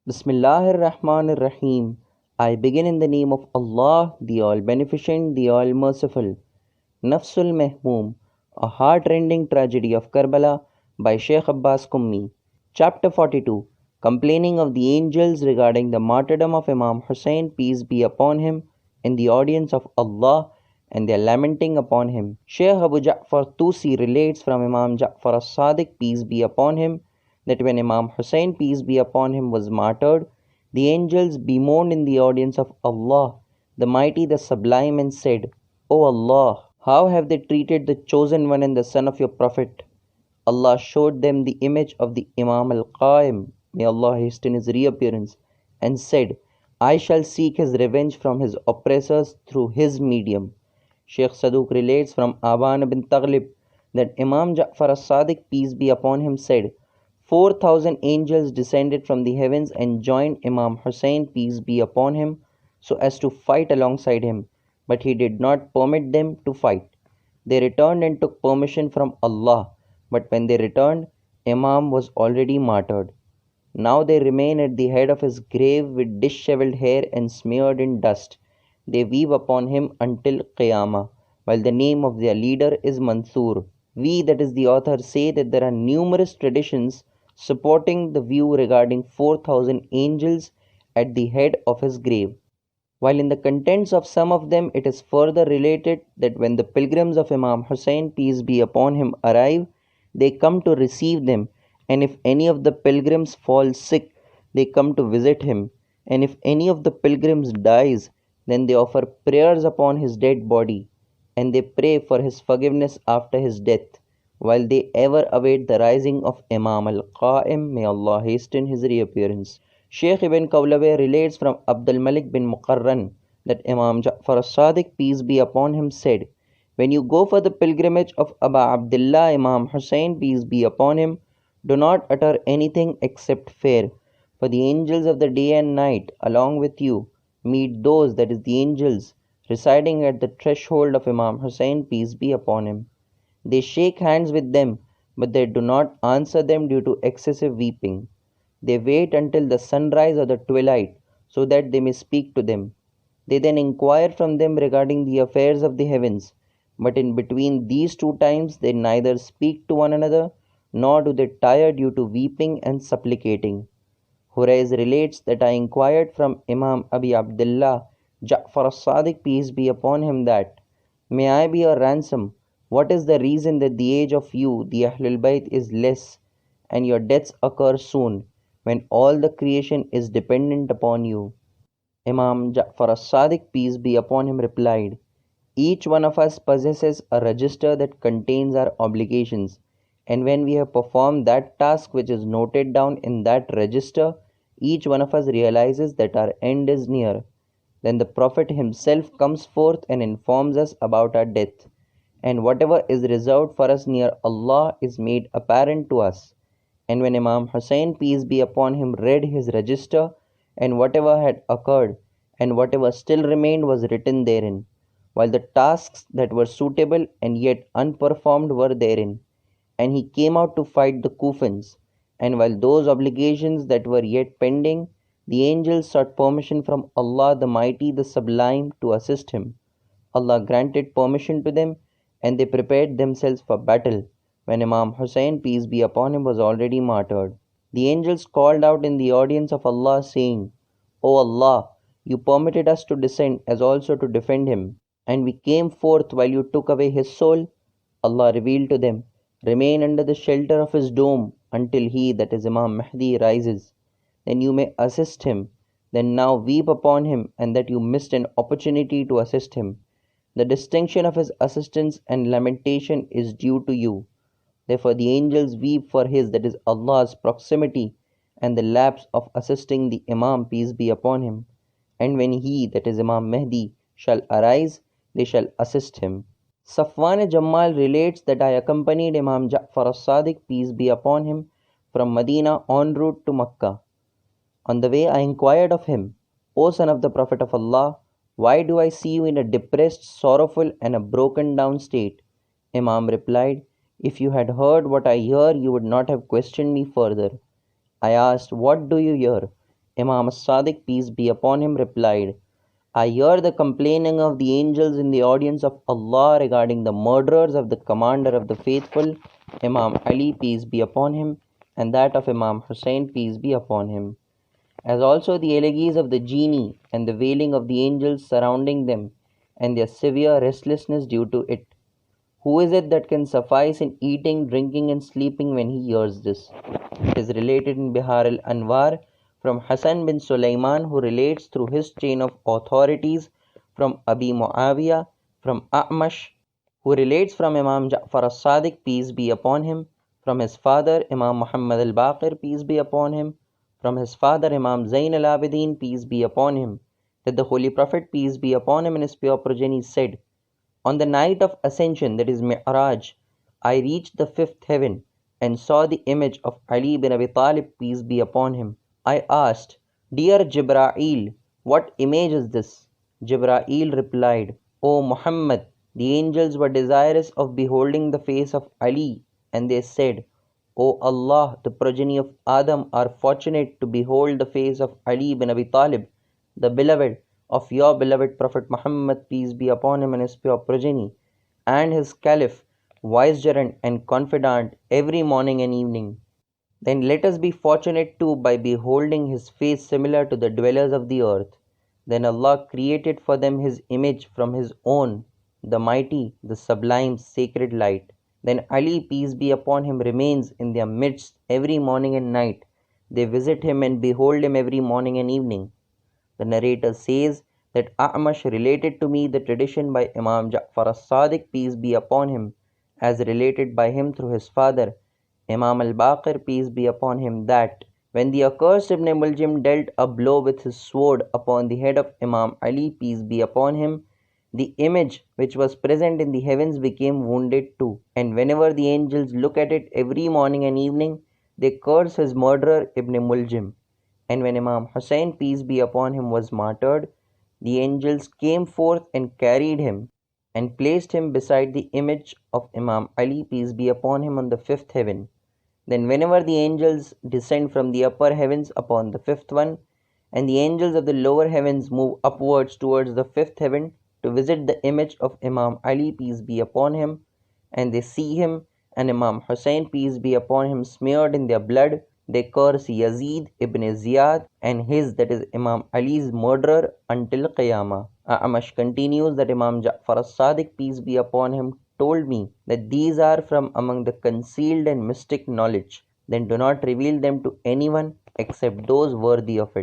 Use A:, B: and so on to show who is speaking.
A: Bismillahir Rahmanir Rahim. I begin in the name of Allah, the All Beneficent, the All Merciful. Nafasul Mahmoom, a heart-rending tragedy of Karbala by Shaykh Abbas Qummi. Chapter 42, complaining of the angels regarding the martyrdom of Imam Hussein, peace be upon him, in the audience of Allah, and their lamenting upon him. Shaykh Abu Ja'far Tusi relates from Imam Ja'far as-Sadiq, peace be upon him, that when Imam Hussein, peace be upon him, was martyred, the angels bemoaned in the audience of Allah, the Mighty, the Sublime, and said, O Allah, how have they treated the chosen one and the son of your Prophet? Allah showed them the image of the Imam al-Qaim, may Allah hasten his reappearance, and said, I shall seek his revenge from his oppressors through his medium. Shaykh Saduq relates from Aban bin Taghlib that Imam Ja'far as-Sadiq, peace be upon him, said, 4,000 angels descended from the heavens and joined Imam Hussein, peace be upon him, so as to fight alongside him, but he did not permit them to fight. They returned and took permission from Allah, but when they returned, Imam was already martyred. Now they remain at the head of his grave with dishevelled hair and smeared in dust. They weep upon him until Qiyamah, while the name of their leader is Mansur. We, that is the author, say that there are numerous traditions supporting the view regarding 4,000 angels at the head of his grave. While in the contents of some of them it is further related that when the pilgrims of Imam Hussein, peace be upon him, arrive, they come to receive them, and if any of the pilgrims fall sick, they come to visit him, and if any of the pilgrims dies, then they offer prayers upon his dead body, and they pray for his forgiveness after his death, while they ever await the rising of Imam al-Qa'im, may Allah hasten his reappearance. Shaykh ibn Qawlawayh relates from Abdul Malik bin Muqarran that Imam Ja'far as-Sadiq, peace be upon him, said, when you go for the pilgrimage of Aba Abdullah Imam Hussein, peace be upon him, do not utter anything except fair, for the angels of the day and night, along with you, meet those, that is the angels, residing at the threshold of Imam Hussein, peace be upon him. They shake hands with them, but they do not answer them due to excessive weeping. They wait until the sunrise or the twilight, so that they may speak to them. They then inquire from them regarding the affairs of the heavens, but in between these two times they neither speak to one another, nor do they tire due to weeping and supplicating. Hurayz relates that I inquired from Imam Abi Abdullah Ja'far as-Sadiq, peace be upon him, that, may I be your ransom, what is the reason that the age of you, the Ahlul Bayt, is less, and your deaths occur soon, when all the creation is dependent upon you? Imam Ja'far as-Sadiq, peace be upon him, replied, each one of us possesses a register that contains our obligations, and when we have performed that task which is noted down in that register, each one of us realizes that our end is near. Then the Prophet himself comes forth and informs us about our death, and whatever is reserved for us near Allah is made apparent to us. And when Imam Hussein, peace be upon him, read his register, and whatever had occurred and whatever still remained was written therein, while the tasks that were suitable and yet unperformed were therein, and he came out to fight the Kufans, and while those obligations that were yet pending, the angels sought permission from Allah the Mighty, the Sublime, to assist him. Allah granted permission to them, and they prepared themselves for battle, when Imam Hussein, peace be upon him, was already martyred. The angels called out in the audience of Allah, saying, O Allah, you permitted us to descend as also to defend him, and we came forth while you took away his soul. Allah revealed to them, remain under the shelter of his dome until he, that is Imam Mahdi, rises. Then you may assist him. Then now weep upon him, and that you missed an opportunity to assist him. The distinction of his assistance and lamentation is due to you. Therefore the angels weep for his, that is Allah's, proximity and the lapse of assisting the Imam, peace be upon him. And when he, that is Imam Mahdi, shall arise, they shall assist him. Safwan Jammal relates that I accompanied Imam Ja'far as-Sadiq, peace be upon him, from Medina en route to Makkah. On the way I inquired of him, O son of the Prophet of Allah, why do I see you in a depressed, sorrowful, and a broken down state? Imam replied, if you had heard what I hear, you would not have questioned me further. I asked, what do you hear? Imam as-Sadiq, peace be upon him, replied, I hear the complaining of the angels in the audience of Allah regarding the murderers of the commander of the faithful, Imam Ali, peace be upon him, and that of Imam Hussein, peace be upon him, as also the elegies of the genii and the wailing of the angels surrounding them, and their severe restlessness due to it. Who is it that can suffice in eating, drinking, and sleeping when he hears this? It is related in Bihar al Anwar from Hassan bin Sulaiman, who relates through his chain of authorities from Abi Muaa'wiyaah, from A'mash, who relates from Imam Ja'far as Sadiq, peace be upon him, from his father Imam Muhammad al Baqir, peace be upon him, from his father Imam Zain al Abidin, peace be upon him, that the Holy Prophet, peace be upon him, and his pure progeny said, on the night of ascension, that is Mi'raj, I reached the fifth heaven and saw the image of Ali bin Abi Talib, peace be upon him. I asked, Dear Jibra'il, what image is this? Jibra'il replied, O Muhammad, the angels were desirous of beholding the face of Ali, and they said, O Allah, the progeny of Adam are fortunate to behold the face of Ali bin Abi Talib, the beloved of your beloved Prophet Muhammad, peace be upon him, and his pure progeny, and his caliph, vicegerent and confidant, every morning and evening. Then let us be fortunate too by beholding his face similar to the dwellers of the earth. Then Allah created for them his image from his own, the mighty, the sublime, sacred light. Then Ali, peace be upon him, remains in their midst every morning and night. They visit him and behold him every morning and evening. The narrator says that A'mash related to me the tradition by Imam Ja'far as-Sadiq, peace be upon him, as related by him through his father, Imam al-Baqir, peace be upon him, that when the accursed Ibn Muljim dealt a blow with his sword upon the head of Imam Ali, peace be upon him, the image which was present in the heavens became wounded too, and whenever the angels look at it every morning and evening, they curse his murderer Ibn Muljim. And when Imam Hussein, peace be upon him, was martyred, the angels came forth and carried him and placed him beside the image of Imam Ali, peace be upon him, on the fifth heaven. Then, whenever the angels descend from the upper heavens upon the fifth one, and the angels of the lower heavens move upwards towards the fifth heaven to visit the image of Imam Ali, peace be upon him, and they see him and Imam Hussein, peace be upon him, smeared in their blood, they curse Yazid ibn Ziyad and his, that is Imam Ali's murderer, until Qiyamah. A'mash continues that Imam Ja'far as-Sadiq, peace be upon him, told me that these are from among the concealed and mystic knowledge. Then do not reveal them to anyone except those worthy of it.